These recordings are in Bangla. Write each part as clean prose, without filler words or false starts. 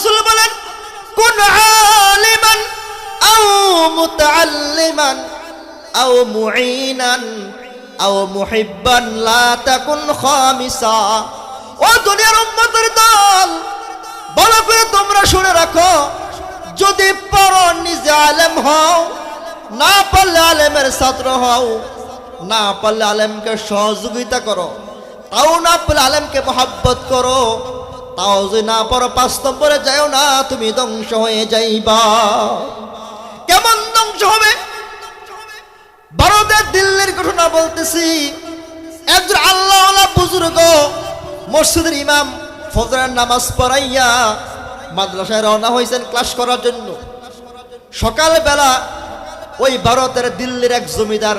রাসূল বলেন, কুন আলিমান আও মুতাআল্লিমান আও মুঈনান আও মুহিব্বান লা তাকুন খামিসা। ও দুনিয়ার উম্মতের দল, ভালো করে তোমরা শুনে রাখো, যদি পারো নিজে আলেম হও, না পারলে আলেমের ছাত্র হও, না পারলে আলেমকে সহযোগিতা করো, তাও না পারলে আলেমকে মহব্বত করো, তাও যদি না পারো 5 নম্বরে যাও না, তুমি ধ্বংস হয়ে যাইবা। কেমন ধ্বংস হবে? ভারতের দিল্লির ঘটনা বলতেছি। একজন আল্লাহওয়ালা বুজুর্গ মসজিদের ইমাম ফজরের নামাজ পড়াইয়া মাদ্রাসায় রওনা হয়েছেন ক্লাস করার জন্য। সকালবেলা ওই ভারতের দিল্লির এক জমিদার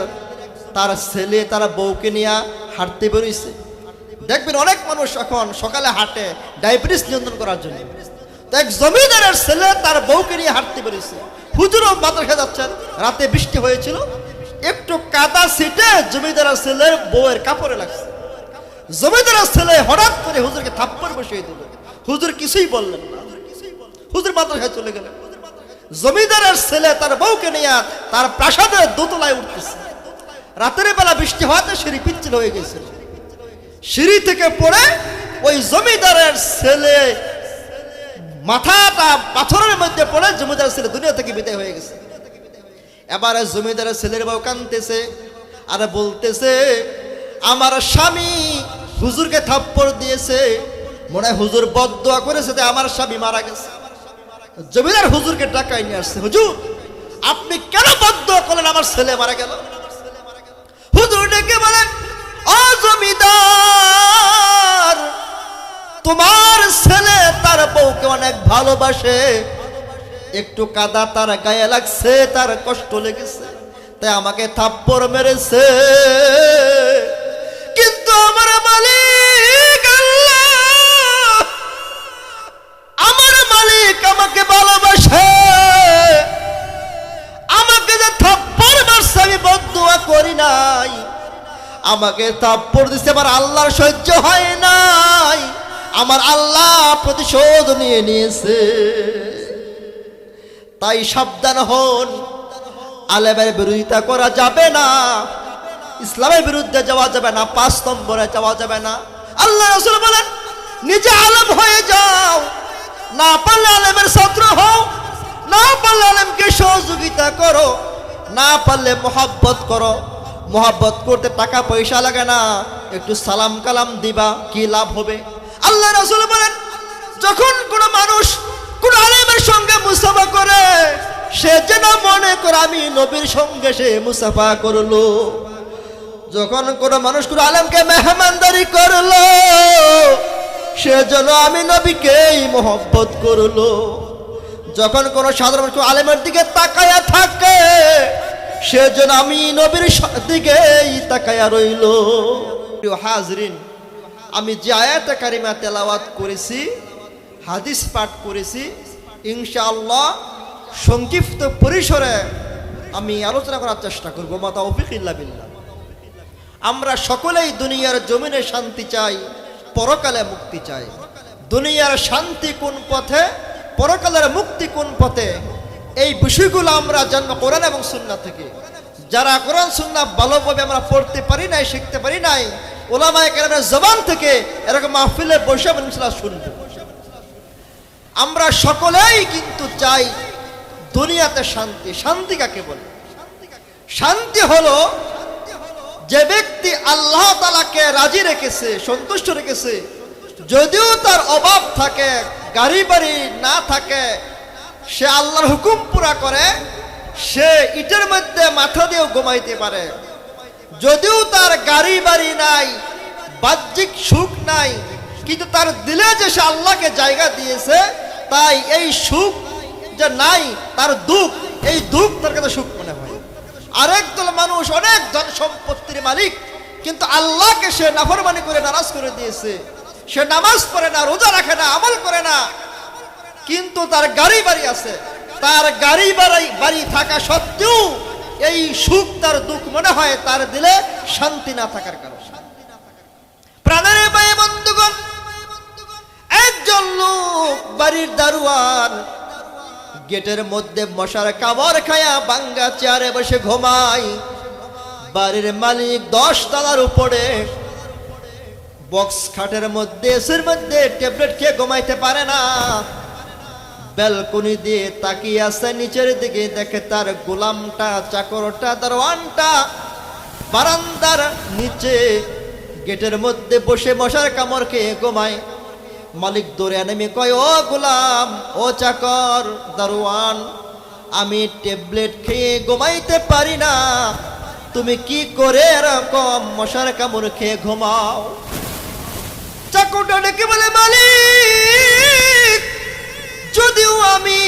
তার ছেলে তার বউকে নিয়ে হাঁটতে বেরোইছে। দেখবেন অনেক মানুষ এখন সকালে হাঁটে ডায়াবেটিস নিয়ন্ত্রণ করার জন্য। তো এক জমিদারের ছেলে তার বউকে নিয়ে হাঁটতে বেরোইছে। হুজুরও মাদ্রাসায় যাচ্ছেন, রাতে বৃষ্টি হয়েছিল, একটু কাদা ছিটে জমিদারের ছেলের বউয়ের কাপড়ে লাগছে। জমিদারের ছেলে হঠাৎ করে হুজুরকে থাপ্পড় বসিয়ে দিল। হুজুর কিছুই বললেন না, হুজুর মাদ্রাসায় চলে গেলেন। জমিদারের ছেলে তার বউকে নিয়ে তার প্রাসাদের দোতলায় উঠতেছে। রাতের বেলা বৃষ্টি হওয়াতে সিঁড়ি পিচ্ছিল হয়ে গেছিল। সিঁড়ি থেকে পড়ে ওই জমিদারের ছেলে মাথাটা পাথরের মধ্যে পড়ে জমিদারের ছেলে দুনিয়া থেকে বিদায় হয়ে গেছে। এবারে জমিদারের ছেলের বউ কাঁদতেছে আর বলতেছে, আমার স্বামী হুজুরকে থাপ্পড় দিয়েছে, মনে হয় হুজুর বদদোয়া করেছে যে আমার স্বামী মারা গেছে। জমিদার হুজুরকে টাকায় নিয়ে আসছে, হুজুর আপনি কেন বদদোয়া করলেন আমার ছেলে মারা গেল? হুজুর ডেকে বলেন, ও জমিদার, তোমার ছেলে তার বউকে অনেক ভালোবাসে, একটু কাদা তার গায়ে লাগছে, তার কষ্ট লেগেছে, তাই আমাকে থাপ্পড় মেরেছে। কিন্তু আমার মালিক আল্লাহ, আমার মালিক আমাকে ভালোবাসে, আমাকে যে থাপ্পড় মারছে আমি বদদোয়া করি নাই, আমাকে থাপ্পড় দিছে আমার আল্লাহর সহ্য হয় নাই, আমার আল্লাহ প্রতিশোধ নিয়ে নিয়েছে। তাই সাবধান হন, আলেমের বিরোধিতা করা যাবে না, ইসলামের বিরুদ্ধে যাওয়া যাবে না, 5 নম্বরে যাওয়া যাবে না। আল্লাহ রাসূল বলেন, নিজে আলেম হয়ে যাও, না পারলে আলেমের ছাত্র হও, না পারলে আলেমকে সহযোগিতা করো, না পারলে মহব্বত করো। মহব্বত করতে টাকা পয়সা লাগে না, একটু সালাম কালাম দিবা, কি লাভ হবে? আল্লাহ রাসূল বলেন, যখন কোনো মানুষ কোন আলেমের সঙ্গে মুসাফা করে, সে যেন মনে করে আমি নবীর সঙ্গে সে মুসাফা করলো। যখন কোনো মানুষ কোন আলেমকে মেহমানদারি করলো, সে যেন আমি নবীকেই মহব্বত করলো। যখন কোনো সাধারণ মানুষ আলেমের দিকে তাকায়া থাকে, সে যেন আমি নবীর দিকেই তাকায়া রইল। প্রিয় হাজরিন, আমি যে আয়াতে কারিমা তেলাওয়াত করেছি, হাদিস পাঠ করেছি, ইনশাআল্লাহ সংক্ষিপ্ত পরিসরে আমি আলোচনা করার চেষ্টা করব। মা তাওফীক ইল্লা বিল্লাহ। আমরা সকলেই দুনিয়ার জমিনে শান্তি চাই, পরকালে মুক্তি চাই। দুনিয়ার শান্তি কোন পথে, পরকালের মুক্তি কোন পথে, এই বিষয়গুলো আমরা জানবো কোরআন এবং সুন্নাহ থেকে। যারা কোরআন সুন্নাহ ভালোভাবে আমরা পড়তে পারি নাই, শিখতে পারি নাই, উলামায়ে কেরামের জবান থেকে এরকম মাহফিলে বসে ইনশাআল্লাহ শুনবো। আমরা সকলেই কিন্তু চাই দুনিয়াতে শান্তি। শান্তি কাকে বলে? শান্তি হলো যে ব্যক্তি আল্লাহ তাআলাকে রাজি রেখেছে, সন্তুষ্ট রেখেছে, যদিও তার অভাব থাকে, গাড়ি বাড়ি না থাকে, সে আল্লাহর হুকুম পুরা করে, সে ইটের মধ্যে মাথা দিয়েও ঘুমাইতে পারে। যদিও তার গাড়ি বাড়ি নাই, বাহ্যিক সুখ নাই, কিন্তু তার দিলে যে সে আল্লাহকে জায়গা দিয়েছে, তাই এই সুখ যে নাই, তার দুঃখ, এই দুঃখ তার কাছে সুখ মনে হয়। আরেক দল মানুষ অনেক ধন সম্পত্তির মালিক, কিন্তু আল্লাহকে সে নাফরমানি করে নারাজ করে দিয়েছে। সে নামাজ পড়ে না, রোজা রাখে না, আমল করে না, কিন্তু তার গাড়ি বাড়ি আছে। তার গাড়ি বাড়ি থাকা সত্ত্বেও এই সুখ তার দুঃখ মনে হয়, তার দিলে শান্তি না থাকার কারণে। প্রাণের ভাই বন্ধুগণ, একজন লোক বাড়ির দারোয়ান গেটের মধ্যে মশার কামড় খায়া বাঙ্গা চেয়ারে বসে ঘুমায়। বাড়ির মালিক 10 তলার উপরে বক্স খাটের মধ্যে এসির মধ্যে ট্যাবলেট খেয়ে ঘুমাইতে পারে না। ব্যালকনি দিয়ে তাকিয়ে আছে নিচের দিকে, দেখে তার গোলামটা, চাকরটা, দারোয়ানটা বারান্দার নিচে গেটের মধ্যে বসে মশার কামড় খেয়ে ঘুমায়। মালিক দৌড়ে নেমে কয়, ও গোলাম, ও চাকর, দারোয়ান, আমি ট্যাবলেট খেয়ে ঘুমাইতে পারি না, তুমি কি করে এরকম মশার কামড় খেয়ে ঘুমাও? চাকরটা ডেকে বলে, মালিক, যদিও আমি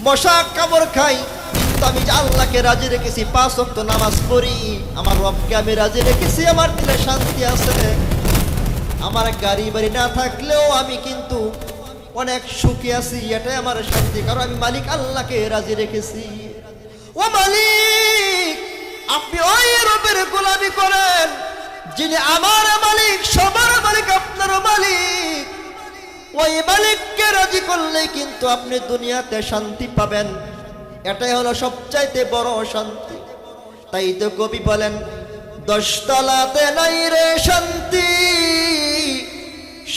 মশা কামড় খাই, কিন্তু আমি আল্লাহকে রাজি রেখেছি, 5 ওয়াক্ত নামাজ পড়ি, আমার রবকে আমি রাজি রেখেছি, আমার দিলে শান্তি আছে। আমার গাড়ি বাড়ি না থাকলেও আমি কিন্তু অনেক সুখী আছি, এটাই আমার শান্তি, কারণ আমি মালিক আল্লাহকে রাজি রেখেছি। ও মালিক, আপনি ওই রবের গোলামি করেন যিনি আমার মালিক, সবার মালিক, আপনারও মালিক। ওই মালিককে রাজি করলে কিন্তু আপনি দুনিয়াতে শান্তি পাবেন, এটাই হলো সবচাইতে বড় শান্তি। তাই তো কবি বলেন, 10 তলাতে নাই রে শান্তি,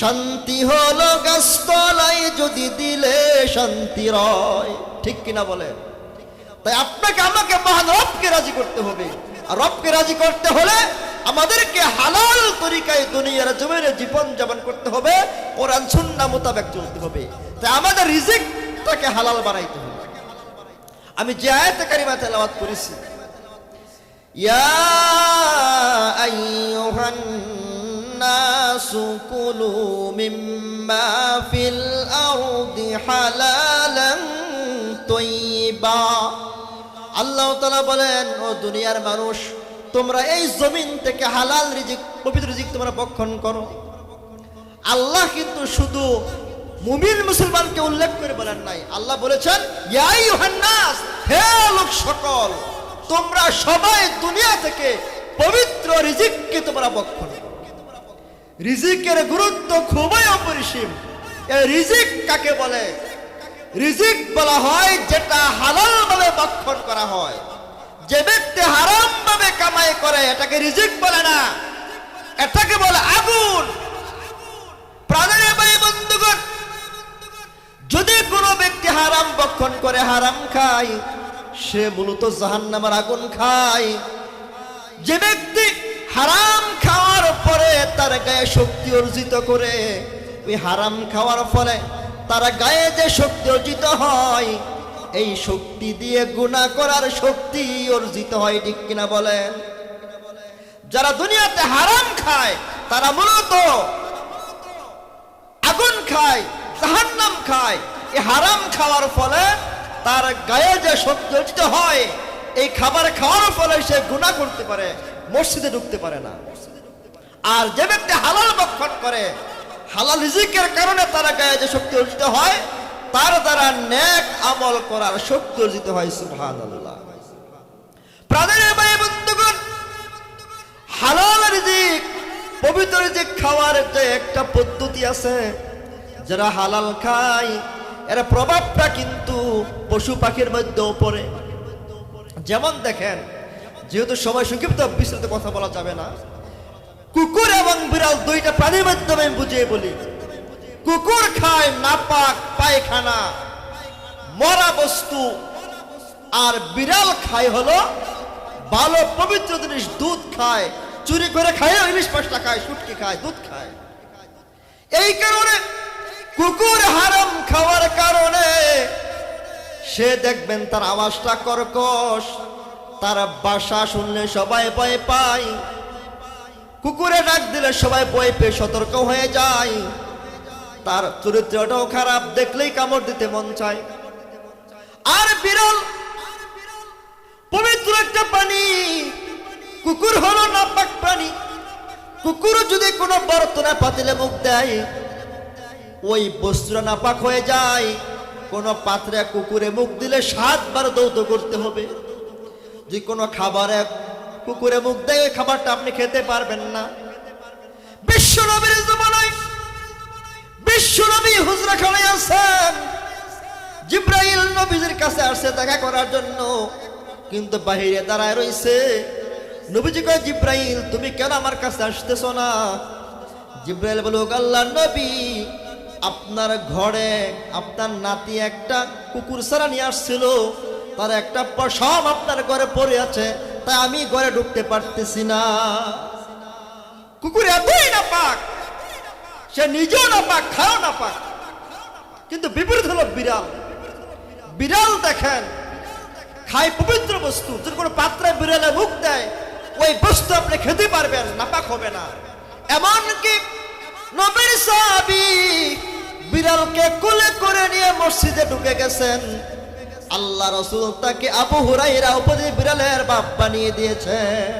শান্তি হলো গাছতলায় যদি দিলে শান্তি রয়। ঠিক কিনা বলেন? তাই আপনাকে আমাকে মহান রবকে রাজি করতে হবে, আর রবকে রাজি করতে হলে আমাদেরকে হালাল তরিকায় দুনিয়ার জমিনে জীবন যাপন করতে হবে, কোরআন সুন্নাহ মোতাবেক চলতে হবে। তাই আমাদের রিজিকটাকে হালাল বানাইতে হবে। আমি যে আয়াতে কারিমা তেলাওয়াত করেছি, ইয়া আইয়ুহান নাসু কুলু মিম্মা ফিল আরদি হালালান তাইয়্যিবা, আল্লাহ তাআলা বলেন, ও দুনিয়ার মানুষ, তোমরা এই জমিন থেকে হালাল রিজিক, পবিত্র রিজিক তোমরা ভক্ষণ করো। আল্লাহ কিন্তু শুধু মুমিন মুসলমানকে উল্লেখ করে বলেন নাই, আল্লাহ বলেছেন, ইয়া আইয়ুহান নাস, হে লোক সকল, তোমরা সবাই দুনিয়া থেকে পবিত্র রিজিককে তোমরা ভক্ষণ করো। রিজিকের গুরুত্ব খুবই অপরিসীম। এই রিজিক কাকে বলে? রিজিক বলা হয় যেটা হালাল ভাবে ভক্ষণ করা হয়। যে ব্যক্তি হারাম ভাবে কামাই করে এটাকে রিজিক বলে না, এটাকে বলে আগুন। প্রাণের ভাই বন্ধুগণ, যদি কোনো ব্যক্তি হারাম ভক্ষণ করে, হারাম খায়, সে মূলত জাহান্নামের আগুন খায়। যে ব্যক্তি হারাম খাওয়ার পরে তার গায়ে শক্তি অর্জিত করে, ওই হারাম খাওয়ার ফলে তার গায়ে যে শক্তি অর্জিত হয়, এই শক্তি দিয়ে গুনাহ করার শক্তি অর্জিত হয়। ঠিক কিনা বলেন? যারা দুনিয়াতে হারাম খায় তারা মূলত আগুন খায়, জাহান্নাম খায়। এই হারাম খাওয়ার ফলে তার গায়ে যে শক্তি অর্জিত হয়, এই খাবার খাওয়ার ফলে সে গুনাহ করতে পারে, মসজিদে ঢুকতে পারে না। আর যে ব্যক্তি হালাল ভক্ষণ করে, হালাল রিজিকের কারণে তার গায়ে যে শক্তি অর্জিত হয়, তার দ্বারা নেক আমল করার শক্তি অর্জিত হয়। সুবহানাল্লাহ। প্রাণের ভাই বন্ধুগণ, হালাল রিজিক, পবিত্র রিজিক খাওয়ার যে একটা পদ্ধতি আছে, যারা হালাল খায় এর প্রভাবটা কিন্তু পশু পাখির মধ্যেও পড়ে। যেমন দেখেন, যেহেতু সময় সংক্ষিপ্ত, বিস্তারিত কথা বলা যাবে না, কুকুর এবং বিড়াল দুইটা প্রাণীর মাধ্যমে আমি বুঝিয়ে বলি। কুকুর খায় নাপাক পায়খানা, মরা বস্তু, আর বিড়াল খায় হলো ভালো পবিত্র জিনিস, দুধ খায়, চুরি করে খায়, ইলিশ মাছটা খায়, শুটকি খায়, দুধ খায়। এই কারণে কুকুর হারাম খাওয়ার কারণে সে দেখবেন তার আওয়াজটা কর্কশ, তার বাসা শুনলে সবাই ভয় পায়, কুকুরে ডাক দিলে সবাই ভয় পেয়ে সতর্ক হয়ে যায়, তার চরিত্রটাও খারাপ, দেখলেই কামড় দিতে মন চায়। আর বিড়াল পবিত্র একটা প্রাণী, কুকুর হলো নাপাক প্রাণী। কুকুর যদি কোনো বর্তনে পাতিলে মুখ দেয়, ওই বস্তুটা নাপাক হয়ে যায়। কোনো পাত্রে কুকুরে মুখ দিলে 7 বার দৌত করতে হবে। যে কোনো খাবারে কুকুরে মুখ দেয়, ওই খাবারটা আপনি খেতে পারবেন না। বিশ্ব নবীর জীবনে, বিশ্ব নবী হুজরাখানায় আছেন, জিব্রাইল নবীজির কাছে আসছে দেখা করার জন্য, কিন্তু বাহিরে দাঁড়ায় রইছে। নবীজি কয়, জিব্রাইল তুমি কেন আমার কাছে আসতেছ না? জিব্রাইল বলল, আল্লাহর নবী, আপনার ঘরে আপনার নাতি একটা কুকুর ছাড়া নিয়ে আসছিল, তার একটা পশম আপনার ঘরে পড়ে আছে, তাই আমি ঘরে ঢুকতে পারতেছি না। কুকুর এতই না পাক, সে নিজেও না পাক, খাও না পাক। কিন্তু বিপরীত হলো বিড়াল। বিড়াল দেখেন খায় পবিত্র বস্তু, যদি কোনো পাত্রে বিড়ালে মুখ দেয় ওই বস্তু আপনি খেতে পারবেন, নাপাক হবে না। এমনকি নবীর সাহাবী বিড়ালকে কোলে করে নিয়ে মসজিদে ঢুকে গেছেন। আল্লাহ রাসূল তাকে আবু হুরায়রা উপদেশ বিড়ালের বাপ বানিয়ে দিয়েছেন।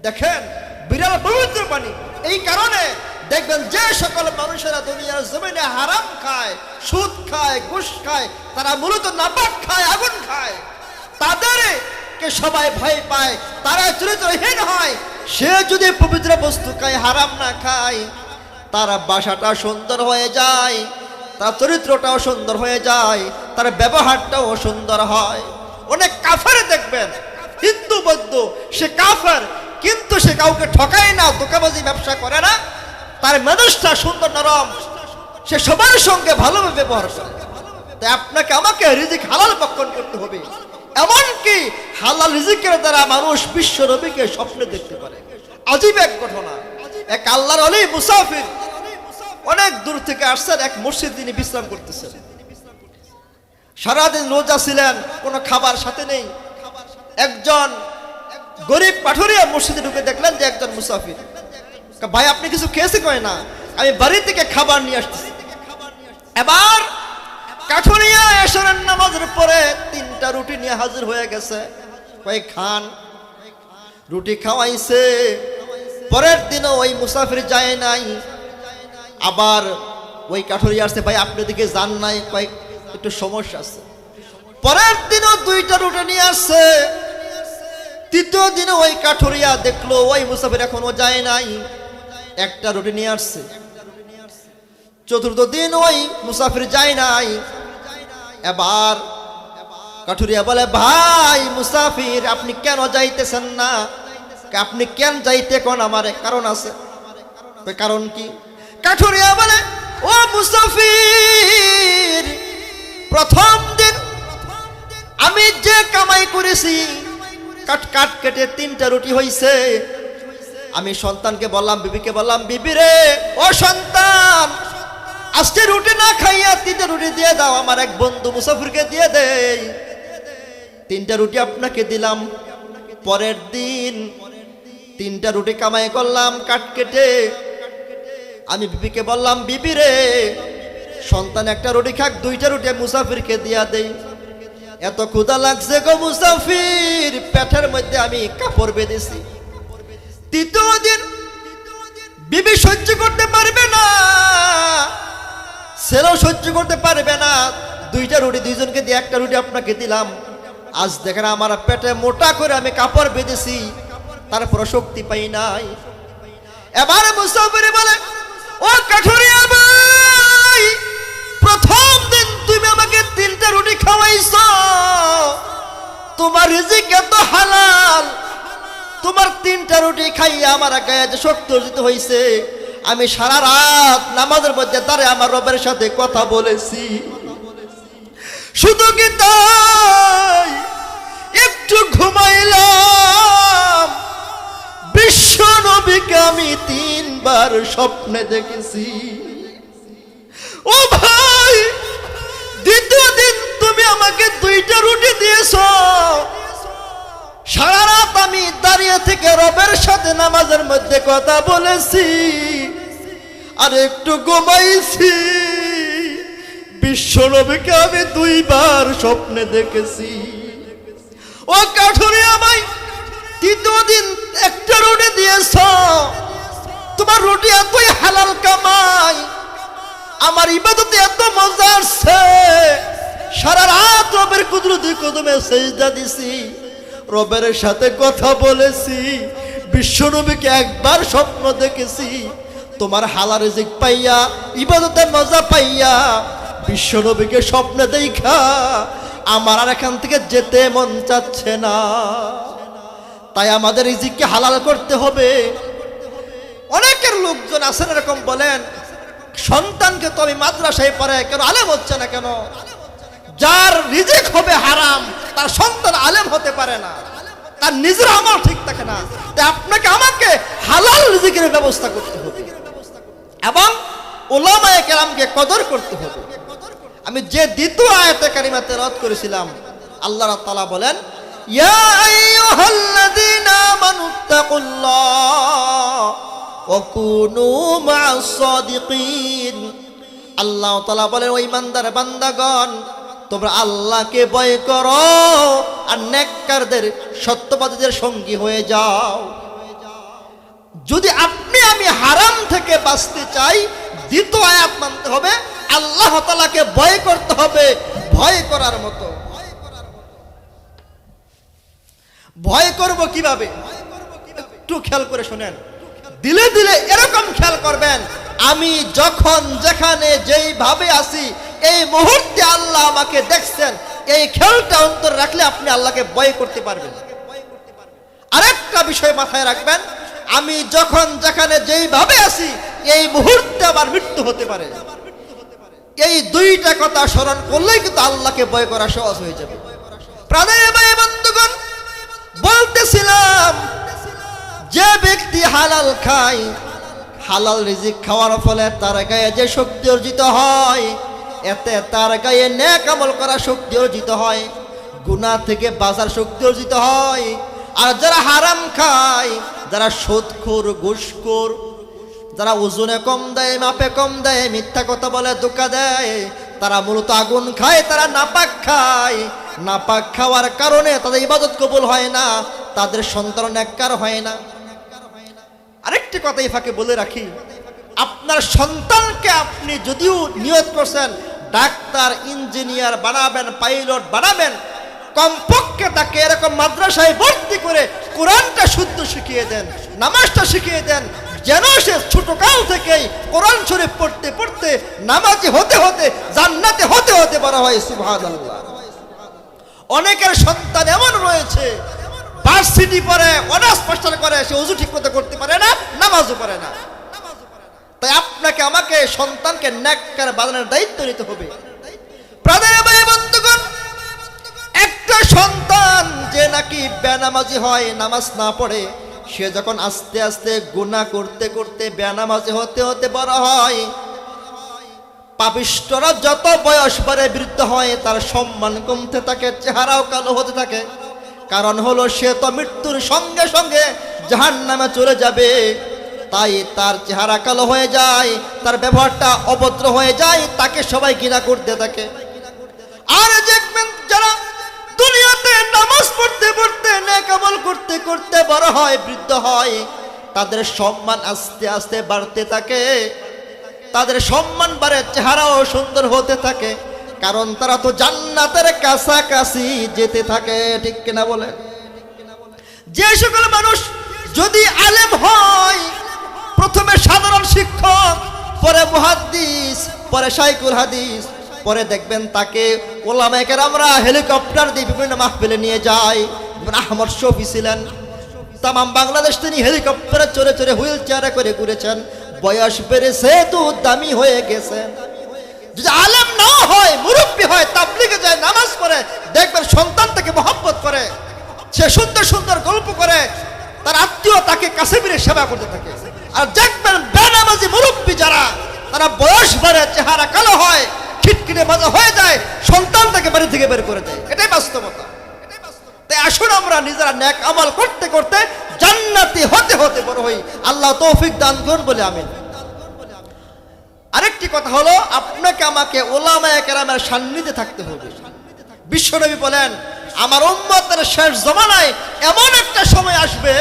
দেখেন বিড়াল পবিত্র প্রাণী। এই কারণে দেখবেন যে সকল মানুষেরা দুনিয়ার জমিনে হারাম খায়, সুদ খায়, ঘুষ খায়, তারা মূলত নাপাক খায়, আগুন খায়, তাদেরকে সবাই ভয় পায়, তারা চরিত্রহীন হয়। সে যদি পবিত্র বস্তু খায়, হারাম না খায়, তার বাসাটা সুন্দর হয়ে যায়, তার চরিত্রটাও সুন্দর হয়ে যায়, তার ব্যবহারটাও সুন্দর হয়। অনেক কাফের দেখবেন হিন্দু বৌদ্ধ, সে কাফের কিন্তু সে কাউকে ঠকায় না, ধোঁকাবাজি ব্যবসা করে না, তার মেজাজটা সুন্দর নরম, সে সবার সঙ্গে ভালোভাবে ব্যবহার করে। তাই আপনাকে আমাকে রিজিক হালাল ভক্ষণ করতে হবে। এমনকি হালাল রিজিকের দ্বারা মানুষ বিশ্ব নবীকে স্বপ্নে দেখতে পারে। আজীব এক ঘটনা। এক আল্লাহর ওলি মুসাফির অনেক দূর থেকে আসছেন, এক মসজিদ তিনি বিশ্রাম করতেছেন। সারাদিন রোজা ছিলেন, কোনো খাবার সাথে নেই। একজন গরিব পাঠুরিয়া মসজিদে ঢুকে দেখলেন যে একজন মুসাফির। ভাই আপনি কিছু খেয়েছে? কয় না, আমি বাড়ি থেকে খাবার নিয়ে আসতেছি। এবার কাঠুরিয়া এশারের নামাজের পরে 3টা রুটি নিয়ে হাজির হয়ে গেছে। কয় খান। রুটি খাওয়াইছে। পরের দিনও ওই মুসাফির যায় নাই। আবার ওই কাঠুরিয়া আসছে, ভাই আপনি দিকে যান নাই? কয় একটু সমস্যা আছে। পরের দিনও 2টা রুটি নিয়ে আসছে। তৃতীয় দিনে ওই কাঠুরিয়া দেখলো ওই মুসাফির এখনো যায় নাই, 1টা রুটি নিয়ে আসছে। চতুর্থ দিন ওই মুসাফির যায় নাই। এবার কাঠুরিয়া বলে, ভাই মুসাফির আপনি কেন যাইতেছেন না? আপনি কেন যাইতে কোন? আমার কারণ আছে। কারণ কি? কাঠুরিয়া বলে, ও মুসাফির, প্রথম দিন আমি যে কামাই করেছি, কাট কেটে 3টা রুটি হইছে। আমি সন্তানকে বললাম, বিবিকে বললাম, বিবি রে, ও সন্তান, আজকে রুটি না খাইয়া 3টা রুটি দিয়ে দাও, আমার এক বন্ধু মুসাফিরকে দিয়ে দেই। 3টা রুটি আপনাকে দিলাম। পরের দিন 3টা রুটি কামাই করলাম কাট কেটে। আমি বিবিকে বললাম, বিবি রে, সন্তান 1টা রুটি খাক, 2টা রুটি মুসাফিরকে দিয়া দেই। এত ক্ষুধা লাগছে গো মুসাফির, পেটের মধ্যে আমি কাপড় বেঁধেছি। তৃতীয় দিন বিবি সহ্য করতে পারবে না, ছেলেও সহ্য করতে পারবে না। 2টা রুটি দুইজনকে দিয়ে 1টা রুটি আপনাকে দিলাম। আজ দেখেন আমার পেটে মোটা করে আমি কাপড় বেঁধেছি, তারপর শক্তি পাই নাই। এবারে মুসাফির বলে, ও কাঠুরিয়া ভাই, প্রথম দিন তুমি আমাকে 3টা রুটি খাওয়াইছো, তোমার রিজিক এত হালাল, তোমার 3টা রুটি খাইয়া আমার গায়ে যে শক্তি অর্জিত হয়েছে, আমি সারা রাত নামাজের মধ্যে দাঁড়িয়ে আমার রবের সাথে কথা বলেছি। শুধু কি তাই, একটু ঘুমাইলাম, বিশ্ব নবীকে আমি 3বার স্বপ্নে দেখেছি। ও ভাই, দ্বিতীয় দিন তুমি আমাকে 2টা রুটি দিয়েছ, সারা রাত আমি দাঁড়িয়ে থেকে রবের সাথে নামাজের মধ্যে কথা বলেছি, আর একটু ঘুমাইছি, বিশ্ব নবীকে আমি 2বার স্বপ্নে দেখেছি। ও কাঠুরিয়া ভাই, তৃতীয় দিন 1টা রুটি দিয়েছ, তোমার রুটি এতই হালাল কামাই, আমার ইবাদতে এত মজা আসছে, সারা রাত রবের কুদরতি কদমে সেজদা দিছি, রবের সাথে কথা বলেছি, বিশ্ব নবীকে 1বার স্বপ্ন দেখেছি, তোমার হালাল রিজিক পাইয়া ইবাদতের মজা পাইয়া বিশ্ব নবীকে স্বপ্নে দেখা আমার আর এখান থেকে যেতে মন চাচ্ছে না। তাই আমাদের রিজিককে হালাল করতে হবে। অনেকের লোকজন আছেন এরকম বলেন, সন্তানকে তো আমি মাদ্রাসায় পড়ে কেন আলেম হচ্ছে না কেন? যার রিজিক হবে হারাম তার সন্তান আলেম হতে পারে না, তার নিজের আমল ঠিক থাকে না। তাই আপনাকে আমাকে হালাল রিজিকের ব্যবস্থা করতে হবে এবং উলামায়ে কেরামকে কদর করতে হবে। আমি যে দ্বিতীয় আয়াতে কারিমা তেলাওয়াত করেছিলাম, আল্লাহ তাআলা বলেন, ইয়া আইয়ুহাল্লাযীনা আমানুত্তাকুল্লাহ ওয়া কুনু মা'আস সাদিকিন। আল্লাহ তাআলা বলেন, ও ঈমানদার বান্দাগণ, তোমরা আল্লাহকে ভয় করো আর নেককারদের সত্যবাদীদের সঙ্গী হয়ে যাও। যদি আপনি আমি হারাম থেকে বাঁচতে চাই, দ্বিতীয় আয়াত মানতে হবে, আল্লাহ তাআলাকে ভয় করতে হবে ভয় করার মতো। ভয় করব কিভাবে একটু খেয়াল করে শুনেন, দিলে দিলে এরকম খেয়াল করবেন, আমি যখন যেখানে যেইভাবে আছি এই মুহূর্তে আল্লাহ আমাকে দেখছেন, এই খেয়ালটা অন্তর রাখলে আপনি আল্লাহকে ভয় করতে পারবেন। আরেকটা বিষয় মাথায় রাখবেন, আমি যখন যেখানে যেইভাবে আছি এই মুহূর্তে আমার মৃত্যু হতে পারে। এই দুইটা কথা স্মরণ করলেই কিন্তু আল্লাহকে ভয় করা সহজ হয়ে যাবে। প্রাণের ভাই বন্ধুগণ, বলতেছিলাম যে ব্যক্তি হালাল খায়, হালাল রিজিক খাওয়ার ফলে তার গায়ে যে শক্তি অর্জিত হয়, এতে তার গায়ে নেক আমল করা শক্তি অর্জিত হয়, গুনাহ থেকে বাঁচার শক্তি অর্জিত হয়। আর যারা হারাম খায়, যারা সুদখোর, ঘুষখোর, যারা ওজনে কম দেয়, মাপে কম দেয়, মিথ্যা কথা বলে, ধোঁকা দেয়, তারা মূলত আগুন খায়, তারা নাপাক খায়। নাপাক খাওয়ার কারণে তাদের ইবাদত কবুল হয় না, তাদের সন্তান নেককার হয় না। আরেকটি কথা এই ফাঁকে বলে রাখি, আপনার সন্তানকে আপনি যদিও নিয়ত করছেন ডাক্তার, ইঞ্জিনিয়ার বানাবেন, পাইলট বানাবেন, কমপক্ষে তাকে এরকম মাদ্রাসায় ভর্তি করে কোরআনটা শুদ্ধ শিখিয়ে দেন, নামাজটা শিখিয়ে দেন, যেন সে ছোটকাল থেকেই কোরআন শরীফ পড়তে পড়তে নামাজি হতে হতে জান্নাতে হতে হতে বড় হয়। সুবহানাল্লাহ। অনেকের সন্তান এমন রয়েছে, ভার্সিটি পড়ে, অনার্স মাস্টার করে, সে ওযু ঠিক মতো করতে পারে না, নামাজও পড়ে না। তাই আপনাকে আমাকে সন্তানকে নেককার বানানোর দায়িত্ব নিতে হবে। প্রাণের ভাই বন্ধুগণ, একটা সন্তান যে নাকি বেনামাজি হয়, নামাজ না পড়ে, সে যখন আস্তে আস্তে গুনাহ করতে করতে বেনামাজি হতে হতে বড় হয়, পাপিষ্ঠরা যত বয়স বাড়ে বৃদ্ধ হয়, তার সম্মান কমতে থাকে, চেহারাও কালো হতে থাকে। কারণ হলো সে তো মৃত্যুর সঙ্গে সঙ্গে জাহান্নামে চলে যাবে। তাই তার চেহারা কালো হয়ে যায়, তার ব্যবহারটা অভদ্র হয়ে যায়, তাকে সবাই ঘৃণা করতে থাকে। আর দেখবেন যারা দুনিয়াতে নামাজ পড়তে পড়তে, নেক আমল করতে করতে বড় হয়, বৃদ্ধ হয়, তাদের সম্মান আস্তে আস্তে বাড়তে থাকে, তাদের সম্মান বাড়ে, চেহারাও সুন্দর হতে থাকে। কারণ তারা তো জান্নাতের কাছাকাছি যেতে থাকে, ঠিক কিনা বলে? যে সকল মানুষ যদি আলেম হয়, প্রথমে সাধারণ শিক্ষক, পরে মুহাদ্দিস, পরে শাইখুল হাদিস, পরে দেখবেন তাকে ওলামায়ে কেরামরা হেলিকপ্টার দিয়ে বিভিন্ন মাহফিলে নিয়ে যায়। আহমদ শফী ছিলেন, তাম বাংলাদেশ তিনি হেলিকপ্টারে চড়ে চড়ে হুইল চেয়ারে করে ঘুরেছেন। বয়স বেড়েছে তো দামি হয়ে গেছেন। যদি আলেম না হয়, মুরব্বী হয়, তাবলীগে যায়, নামাজ পড়ে, দেখবেন সন্তান তাকে মহব্বত করে, সে সুন্দর সুন্দর গল্প করে, তার আত্মীয় তাকে কাছে ফিরে সেবা করতে থাকে। আর দেখবেন বেনামাজি মুরব্বী যারা, তারা বয়স বাড়ে, চেহারা কালো হয়, খিটখিটে মাজা হয়ে যায়, সন্তান তাকে বাড়ি থেকে বের করে দেয়। এটাই বাস্তবতা। তাই আসুন আমরা নিজেরা নেক আমল করতে করতে জান্নাতি হতে হতে বড় হই। আল্লাহ তৌফিক দান করুন বলে আমিন। আরেকটি কথা হলো, আপনাকে আমাকে উলামায়ে কেরামের সান্নিধ্যে থাকতে হবে। বিশ্বনবী বলেন, আমার উম্মতের শেষ জমানায় এমন একটা সময় আসবে,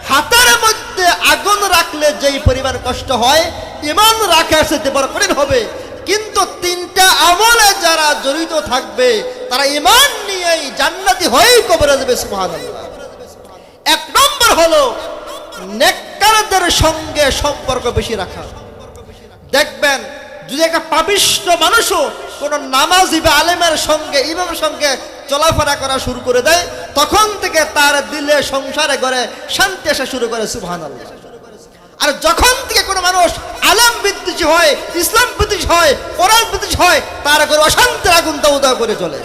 হাতের মধ্যে আগুন রাখলে যেই পরিমাণ কষ্ট হয়, ঈমান রাখার সাথে বড় কঠিন হবে। কিন্তু তিনটা আমলে যারা জড়িত থাকবে, তারা ঈমান নিয়েই জান্নাতি হয়েই কবরে যাবে। সুবহানাল্লাহ। এক নম্বর হলো নেককারদের সঙ্গে সম্পর্ক বেশি রাখা। দেখবেন যদি একটা পাপিষ্ঠ মানুষও কোন নামাজি বা আলেমের সঙ্গে ইমামের সঙ্গে চলাফেরা করা শুরু করে দেয়, তখন থেকে তার দিলে সংসারে ঘরে শান্তি আসা শুরু করে। সুবহানাল্লাহ। আর যখন থেকে কোনো মানুষ আলেম বিদ্বেষী হয়, ইসলাম বিদ্বেষী হয়, কোরআন বিদ্বেষী হয়, তার ঘরে অশান্তির আগুন দাউ দাউ করে জ্বলে।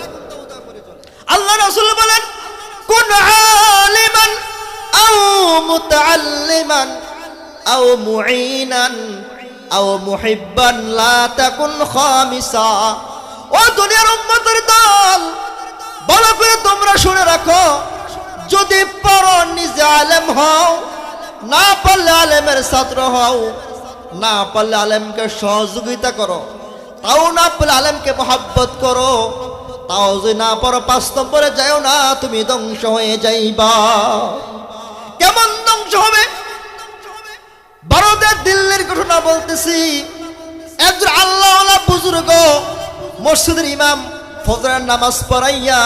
আল্লাহ রাসূল বলেন, কুন আলিমান আও মুতাআল্লিমান আও মুঈনান আও মুহিব্বান লা তাকুন খামিসা। ও দুনিয়ার উম্মতের দল, ভালো করে তোমরা শুনে রাখো, যদি পারো নিজে আলেম হও, না পারলে আলেমের ছাত্র হও, না পারলে আলেমকে সহযোগিতা করো, তাও না পারলে আলেমকে মহব্বত করো, তাও যদি না পারো 5 নম্বরে যাও না, তুমি ধ্বংস হয়ে যাইবা। কেমন ধ্বংস হবে? ভারতের দিল্লির ঘটনা বলতেছি। একজন আল্লাহওয়ালা বুজুর্গ মসজিদের ইমাম ফজরের নামাজ পড়াইয়া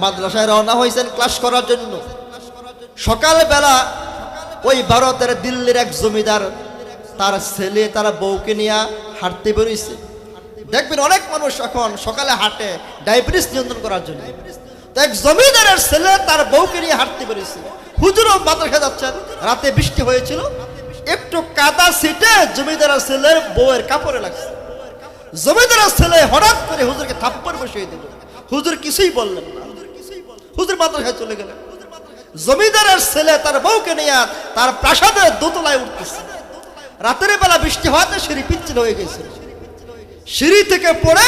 মাদ্রাসায় রওনা হয়েছেন ক্লাস করার জন্য। সকালবেলা ওই ভারতের দিল্লির এক জমিদার তার ছেলে তার বউকে নিয়ে হাঁটতে বেরিয়েছে। দেখবেন অনেক মানুষ এখন সকালে হাঁটে ডায়াবেটিস নিয়ন্ত্রণ করার জন্য। তো এক জমিদারের ছেলে তার বউকে নিয়ে হাঁটতে বেরিয়েছে। হুজুরও মাদ্রাসায় যাচ্ছেন, রাতে বৃষ্টি হয়েছিল, একটু কাদা ছিটে জমিদারের ছেলের বউয়ের কাপড়ে লাগছে। জমিদারের ছেলে হঠাৎ করে হুজুরকে থাপ্পড় বসিয়ে দিল। হুজুর কিছুই বললেন না, হুজুর মাদ্রাসায় চলে গেলেন। জমিদারের ছেলে তার বউকে নিয়ে তার প্রাসাদের দোতলায় উঠতেছে। রাতের বেলা বৃষ্টি হওয়াতে সিঁড়ি পিচ্ছিল হয়ে গেছে। সিঁড়ি থেকে পড়ে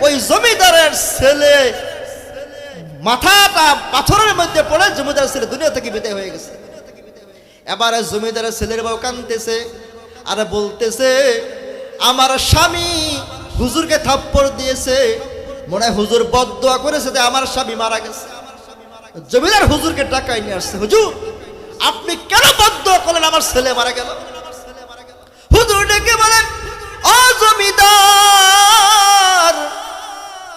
ওই জমিদারের ছেলে মাথাটা পাথরের মধ্যে পড়ে জমিদারের ছেলে দুনিয়া থেকে বিদায় হয়ে গেছে। এবারে জমিদারের ছেলের বউ কাঁদতেছে আর বলতেছে, আমার স্বামী হুজুরকে থাপ্পড় দিয়েছে, মনে হয় হুজুর বদদোয়া করেছে যে আমার স্বামী মারা গেছে। জমিদার হুজুরকে টাকায় নিয়ে আসছে, হুজুর আপনি কেন বদদোয়া করলেন আমার ছেলে মারা গেল? হুজুর ডেকে বলেন, ও জমিদার,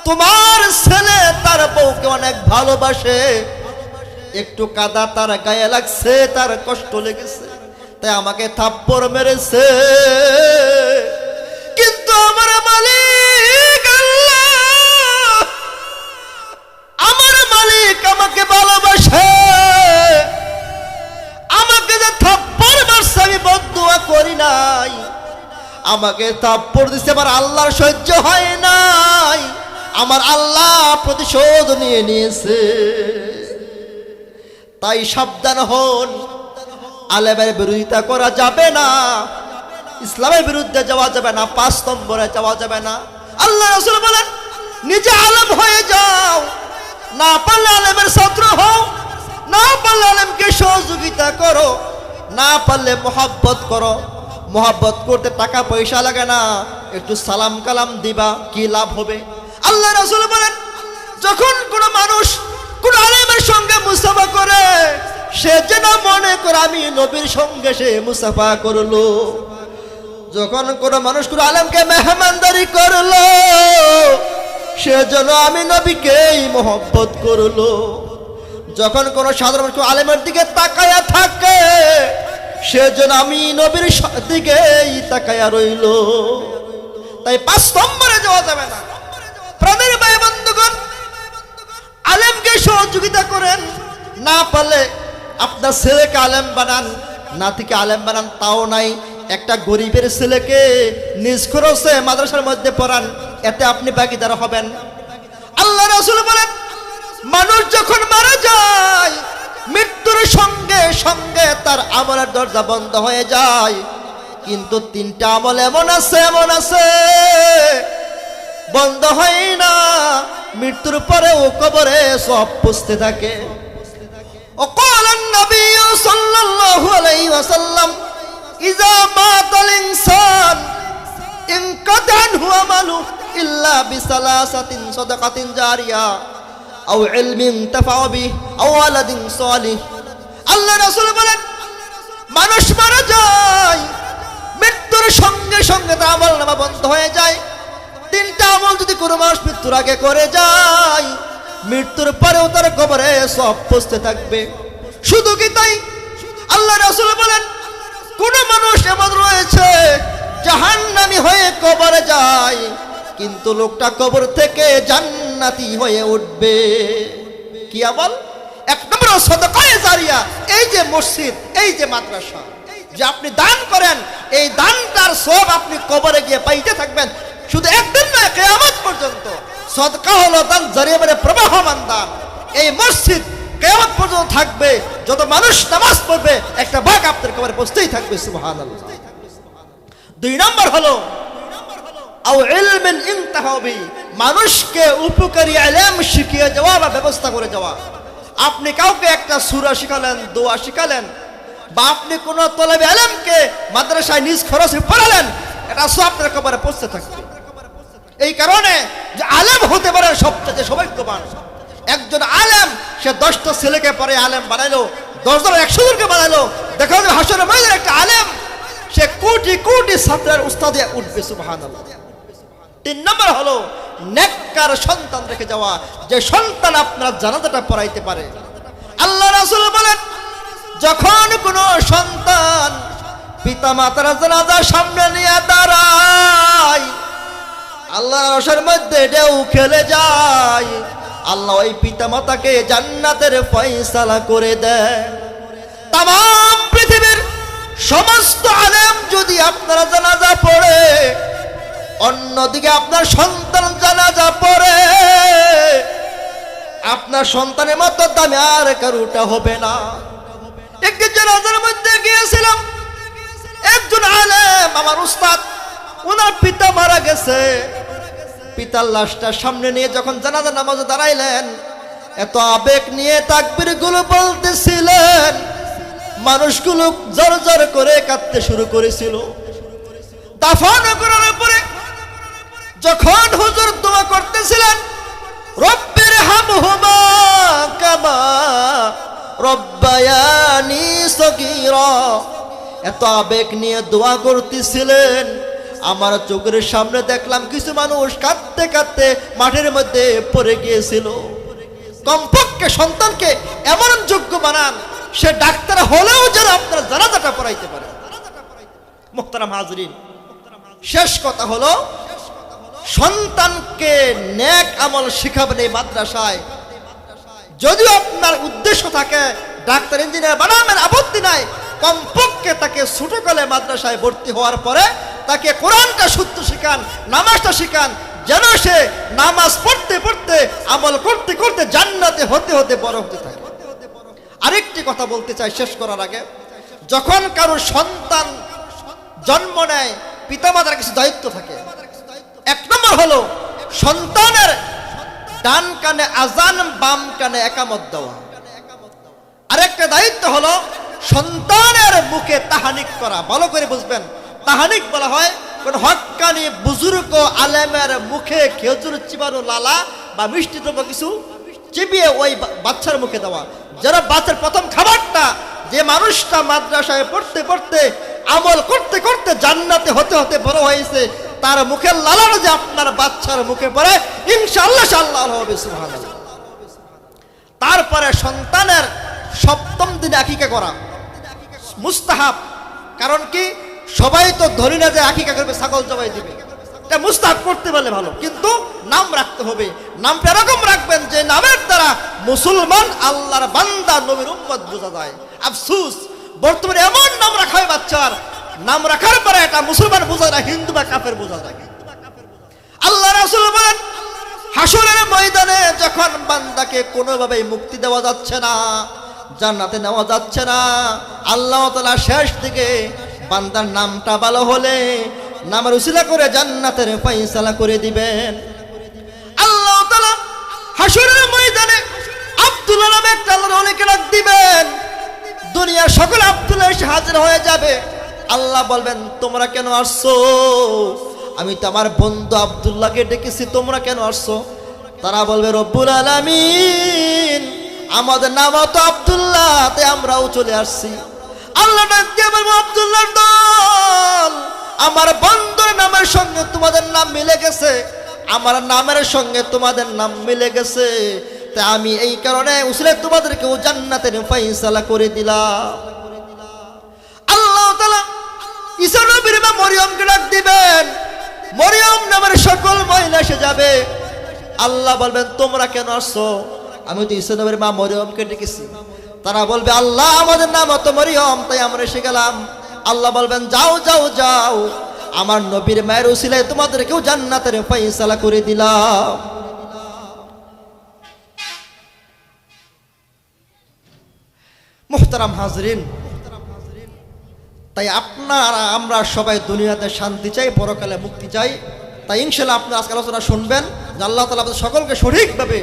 তোমার ছেলে তার বউকে অনেক ভালোবাসে, একটু কাদা তার গায়ে লাগছে, তার কষ্ট লেগেছে, তাই আমাকে থাপ্পড় মেরেছে। কিন্তু আমার মালিক আল্লাহ, আমার মালিক আমাকে ভালোবাসে, আমাকে যে থাপ্পড় মারছে আমি বদদোয়া করি নাই, আমাকে থাপ্পড় দিছে আমার আল্লাহর সহ্য হয় নাই, আমার আল্লাহ প্রতিশোধ নিয়ে নিয়েছে। তাই সাবধান হন, আলেমের বিরোধিতা করা যাবে না, ইসলামের বিরুদ্ধে যাওয়া যাবে না, 5 নম্বরে যাওয়া যাবে না। আল্লাহ রাসূল বলেন, নিজে আলেম হয়ে যাও, না পারলে আলেমের ছাত্র হও, না পারলে আলেমকে সহযোগিতা করো, না পারলে মহব্বত করো। মহব্বত করতে টাকা পয়সা লাগে না, একটু সালাম কালাম দিবা, কি লাভ হবে? আল্লাহ রাসূল বলেন, যখন কোনো মানুষ কোন আলেমের সঙ্গে মুসাফা করে, সে যেন মনে করে আমি নবীর সঙ্গে সে মুসাফা করলো। যখন কোনো মানুষ কোন আলেমকে মেহমানদারি করলো, সে যেন আমি নবীকেই মহব্বত করলো। যখন কোনো সাধারণ মানুষ আলেমের দিকে তাকায়া থাকে, সে যেন আমি নবীর দিকেই তাকায়া রইল। তাই 5 নম্বরে যাওয়া যাবে না। প্রাণের ভাই বন্ধুগণ, আলেমকে সহযোগিতা করেন, না পারলে আপনার ছেলেকে আলেম বানান, নাতিকে আলেম বানান, তাও নাই একটা গরিবের ছেলেকে নিজ খরচে মাদ্রাসার মধ্যে পড়ান, এতে আপনি ভাগীদার হবেন। আল্লাহ রাসূল বলেন, মানুষ যখন মারা যায়, মৃত্যুর সঙ্গে সঙ্গে তার আমলের দরজা বন্ধ হয়ে যায়, কিন্তু 3টা আমল এমন আছে বন্ধ হয় না, মৃত্যুর পরেও কবরে সব পুষতে থাকে। وقال النبي صلى الله عليه وسلم إذا مات الإنسان انقطع عنه عمله إلا بثلاثة صدقة جارية أو علم ينتفع به أو ولد صالح। আল্লাহ রাসূল বলেন, মানুষ মারা যায়, মৃত্যুর সঙ্গে সঙ্গে তার আমলনামা বন্ধ হয়ে যায়। 3টা আমল যদি কোনো মানুষ মৃত্যুর আগে করে যায়, মৃত্যুর পরেও তার কবরে সব পৌঁছতে থাকবে। শুধু কি তাই, আল্লাহ রাসূল বলেন কোন মানুষ এমন রয়েছে জাহান্নামী হয়ে কবরে যায়, কিন্তু লোকটা কবর থেকে জান্নাতি হয়ে উঠবে। কি আমল? এক নম্বর সাদাকায়ে জারিয়া। এই যে মসজিদ, এই যে মাদ্রাসা যে আপনি দান করেন, এই দানটার সওয়াব আপনি কবরে গিয়ে পাইতে থাকবেন, শুধু একদিন নয়, কিয়ামত পর্যন্ত। সাদকা হলো দান জারিয়া, মানে প্রবাহমান দান। এই মসজিদ কিয়ামত পর্যন্ত থাকবে, যত মানুষ নামাজ পড়বে একটা ভাগ আপনার কবরে পৌঁছতেই থাকবে। সুবহানাল্লাহ। দুই নম্বর হলো আও ইলমিন ইনতাহাবি, মানুষকে উপকারী ইলম শিখিয়ে যাওয়া বা ব্যবস্থা করে যাওয়া। আপনি কাউকে একটা সূরা শিখালেন, দোয়া শিখালেন, বা আপনি কোন তলবে ইলমকে মাদ্রাসায় নিজ খরচে পড়ালেন, এটা সব আপনার কবরে পৌঁছতে থাকবে। এই কারণে যে আলেম হতে পারে সবচেয়ে সৌভাগ্যবান। একজন আলেম সে 10টা ছেলেকে পরে আলেম বানাইলো, 10 জন 100 জনকে বানাইলো। দেখা যাবে হাসরের ময়দানে একটা আলেম সে কোটি কোটি ছাত্রের উস্তাদে উঠবে। সুবহানাল্লাহ। 3 নম্বর হলো নেককার সন্তান রেখে যাওয়া, যে সন্তান আপনার জানাজাটা পড়াইতে পারে। আল্লাহ রাসূল বলেন যখন কোনো সন্তান পিতা মাতার জানাজা সামনে নিয়ে দাঁড়ায়, আল্লাহর আরশের মধ্যে ঢেউ খেলে যায়, আল্লাহ ওই পিতা মাতাকে জান্নাতের ফয়সালা করে দেয়। তামাম পৃথিবীর সমস্ত আলেম যদি আপনার জানাজা পড়ে, অন্যদিকে আপনার সন্তান জানাজা পড়ে, আপনার সন্তানের মতো দামি আর কারুটা হবে না। একটি জানাজার মধ্যে গিয়েছিলাম, একজন আলেম আমার উস্তাদ, ওনার পিতা মারা গেছে। পিতার লাশটা সামনে নিয়ে যখন জানাজা নামাজে দাঁড়াইলেন, এত আবেগ নিয়ে তাকবীর গুলো বলতেছিলেন, মানুষগুলো জোর জোর করে কাঁদতে শুরু করেছিল। দাফন করার পরে যখন হুজুর দোয়া করতেছিলেন, রব্বির হামহুমা কামা রব্বায়ানি সগীরা, এত আবেগ নিয়ে দোয়া করতেছিলেন, আমার চোখের সামনে দেখলাম কিছু মানুষ কাঁদতে কাঁদতে মাঠের মধ্যে পড়ে গিয়েছিল। কমপক্ষে সন্তানকে এমন যোগ্য বানান, সে ডাক্তার হলেও যেন আপনার জানাজাটা পড়াইতে পারে। মুহতারাম হাজরিন, শেষ কথা হলো সন্তানকে নেক আমল শিখাবেন এই মাদ্রাসায়। যদিও আপনার উদ্দেশ্য থাকে ডাক্তার ইঞ্জিনিয়ার বানাবেন, আপত্তি নাই, কমপক্ষে তাকে ছোটকালে মাদ্রাসায় ভর্তি হওয়ার পরে তাকে কোরআনটা শুদ্ধ শিখান, নামাজটা শিখান, যেন সে নামাজ পড়তে পড়তে আমল করতে করতে জান্নাতে হতে হতে বড় হতে থাকে। আরেকটি কথা বলতে চাই শেষ করার আগে, যখন কারো সন্তান জন্ম নেয় পিতামাতার কিছু দায়িত্ব থাকে। 1 নম্বর হলো সন্তানের ডান কানে আজান, বাম কানে একামত দেওয়া। আরেকটা দায়িত্ব হলো সন্তানের মুখে তাহানিক করা। ভালো করে বুঝবেন, তাহানিক বলা হয় কোন হক্কানি বুজুর্গ আলেমের মুখে খেজুর চিবানো লালা বা মিষ্টি দ্রব্য কিছু চিবিয়ে ওই বাচ্চার মুখে দেওয়া। যারা বাচ্চার প্রথম খাবারটা, যে মানুষটা মাদ্রাসায় পড়তে পড়তে আমল করতে করতে জান্নাতে হতে হতে বড় হয়েছে, তার মুখের লালাটা যে আপনার বাচ্চার মুখে পড়ে, ইনশাআল্লাহ আল্লাহ হবে। সুবহানাল্লাহ। তারপরে সন্তানের 7ম দিনে আকিকা করা মুস্তাহাব। কারণ কি, সবাই তো ধরি না যে আকিকা করবে, ছাগল জবাই দিবে, এটা মুস্তাহাব করতে পারলে ভালো, কিন্তু নাম রাখতে হবে। নামটা এরকম রাখবেন যে নামের দ্বারা মুসলমান, আল্লাহর বান্দা, নবীর উম্মত বোঝা যায়। আফসোস, বর্তমানে এমন নাম রাখা হয় বাচ্চার, নাম রাখার পরে এটা মুসলমান বোঝা যায়, হিন্দু বা কাফের বোঝা যায়। আল্লাহ রাসূল বলেন হাসরের ময়দানে যখন বান্দাকে কোনোভাবেই মুক্তি দেওয়া যাচ্ছে না, জান্নাতে নেওয়া যাচ্ছে না, আল্লাহ তাআলা শেষ দিকে বান্দার নামটা ভালো হলে নামের উসিলা করে জান্নাতের ফয়সালা করে দিবেন। আল্লাহ তাআলা হাসরের ময়দানে আব্দুল্লাহ নামে একটা আল্লাহর ওলিকে ডাক দিবেন। দুনিয়ার সকল আব্দুল্লাহ এসে হাজির হয়ে যাবে। আল্লাহ বলবেন, তোমরা কেন আসছো? আমি তো আমার বন্ধু আব্দুল্লাহকে ডেকেছি, তোমরা কেন আসছো? তারা বলবে, রব্বুল আলামিন, আমাদের নাম তো আব্দুল্লাহ, তাই আমরাও চলে আসছি। আল্লাহ ডাক দিয়ে বলবো, আব্দুল্লাহর দল, আমার বন্ধুর নামের সঙ্গে তোমাদের নাম মিলে গেছে, আমার নামের সঙ্গে তোমাদের নাম মিলে গেছে, তাই আমি এই কারণে উসলে তোমাদেরকেও জান্নাতের ফয়সালা করে দিলাম। ঈসা নবীর মা মরিয়মকে ডাক দিবেন, মরিয়ম নামের সকল মহিলা এসে যাবে। আল্লাহ বলবেন তোমরা কেন আসছো? আমি তো ঈসা নবীর মা মরিয়মকে ডেকেছি। তারা বলবে আল্লাহ আমাদের নাম তো মরিয়ম, তাই আমরা এসে গেলাম। আল্লাহ বলবেন যাও যাও যাও, আমার নবীর মায়ের উসিলায় তোমাদেরকেও জান্নাতের ফয়সালা করে দিলাম। মুহতারাম হাজরিন, তাই আপনারা আমরা সবাই দুনিয়াতে শান্তি চাই, পরকালে মুক্তি চাই। তাই ইনশাআল্লাহ আপনারা আজকে আলোচনা শুনবেন যে আল্লাহ তাআলা আপনাদের সকলকে সঠিকভাবে